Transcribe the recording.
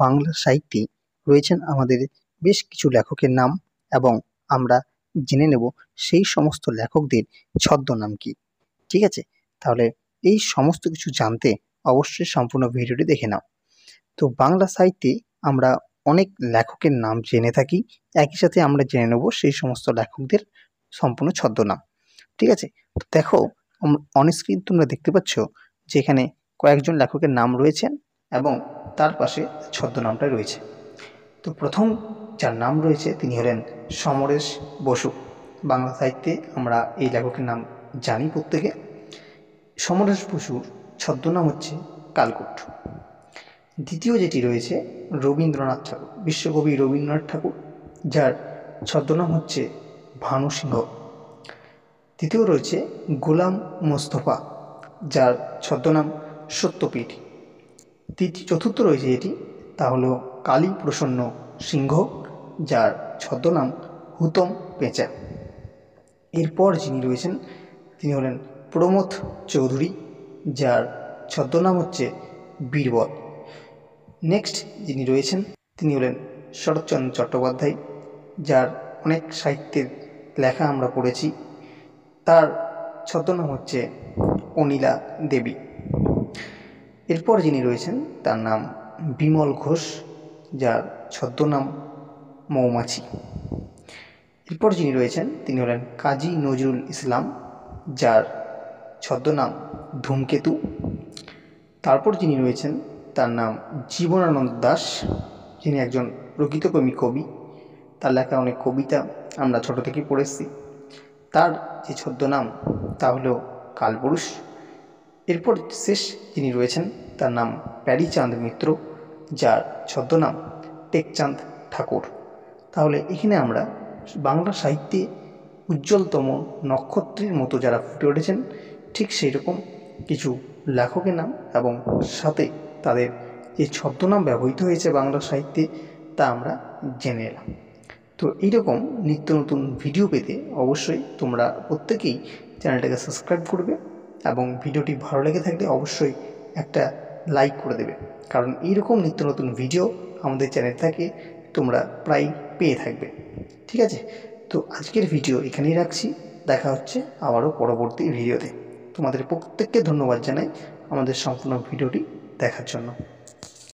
বাংলা সাহিত্যে রয়েছেন আমাদের বেশ কিছু লেখকের নাম এবং আমরা জেনে নেব সেই সমস্ত লেখকদের ছদ্মনাম কি। ঠিক আছে? তাহলে এই সমস্ত কিছু জানতে অবশ্যই সম্পূর্ণ ভিডিওটি দেখে নাও। তো বাংলা সাহিত্যে আমরা অনেক লেখকের নাম জেনে থাকি, একই সাথে আমরা জেনে নেব সেই সমস্ত লেখকদের সম্পূর্ণ ছদ্মনাম। ঠিক আছে? তো দেখো অন স্ক্রিন তোমরা দেখতে পাচ্ছ যে এখানে কয়েকজন লেখকের নাম রয়েছেন এবং তার পাশে ছদ্মনামটা রয়েছে। তো প্রথম যার নাম রয়েছে তিনি হলেন সমরেশ বসু। বাংলা সাহিত্যে আমরা এই লেখকের নাম জানি প্রত্যেকে। সমরেশ বসুর ছদ্মনাম হচ্ছে কালকূট। দ্বিতীয় যেটি রয়েছে রবীন্দ্রনাথ ঠাকুর, বিশ্বকবি রবীন্দ্রনাথ ঠাকুর, যার ছদ্মনাম হচ্ছে ভানু সিংহ। তৃতীয় রয়েছে গোলাম মোস্তফা, যার ছদ্মনাম সত্যপীঠ। চতুর্থ রয়েছে এটি, তা হলো কালী প্রসন্ন সিংহ, যার ছদ্মনাম হুতম পেঁচা। এরপর যিনি রয়েছেন তিনি হলেন প্রমথ চৌধুরী, যার ছদ্মনাম হচ্ছে বীরবল। নেক্সট যিনি রয়েছেন তিনি হলেন শরৎচন্দ্র চট্টোপাধ্যায়, যার অনেক সাহিত্যের লেখা আমরা পড়েছি। তার ছদ্মনাম হচ্ছে অনিলা দেবী। এরপর যিনি রয়েছেন তার নাম বিমল ঘোষ, যার ছদ্মনাম মৌমাছি। এরপর যিনি রয়েছেন তিনি হলেন কাজী নজরুল ইসলাম, যার ছদ্মনাম ধূমকেতু। তারপর যিনি রয়েছেন তার নাম জীবনানন্দ দাশ, যিনি একজন প্রকৃতপ্রেমী কবি। তার লেখা অনেক কবিতা আমরা ছোট থেকেই পড়েছি। তার যে ছদ্মনাম তা হলো কালপুরুষ। এরপর শেষ যিনি রয়েছেন তার নাম প্যারীচাঁদ মিত্র, যার ছদ্মনাম টেকচাঁদ ঠাকুর। তাহলে এখানে আমরা বাংলা সাহিত্যে উজ্জ্বলতম নক্ষত্রের মতো যারা ফুটে উঠেছেন ঠিক সেই রকম কিছু লেখকের নাম এবং সাথে তাদের যে ছদ্মনাম ব্যবহৃত হয়েছে বাংলা সাহিত্যে তা আমরা জেনে এলাম। তো এইরকম নিত্য নতুন ভিডিও পেতে অবশ্যই তোমরা প্রত্যেকেই চ্যানেলটাকে সাবস্ক্রাইব করবে এবং ভিডিওটি ভালো লেগে থাকলে অবশ্যই একটা লাইক করে দেবে, কারণ এইরকম নিত্য নতুন ভিডিও আমাদের চ্যানেল থেকে তোমরা প্রায় পেয়ে থাকবে। ঠিক আছে? তো আজকের ভিডিও এখানেই রাখছি, দেখা হচ্ছে আবারও পরবর্তী ভিডিওতে। তোমাদের প্রত্যেককে ধন্যবাদ জানাই আমাদের সম্পূর্ণ ভিডিওটি দেখার জন্য।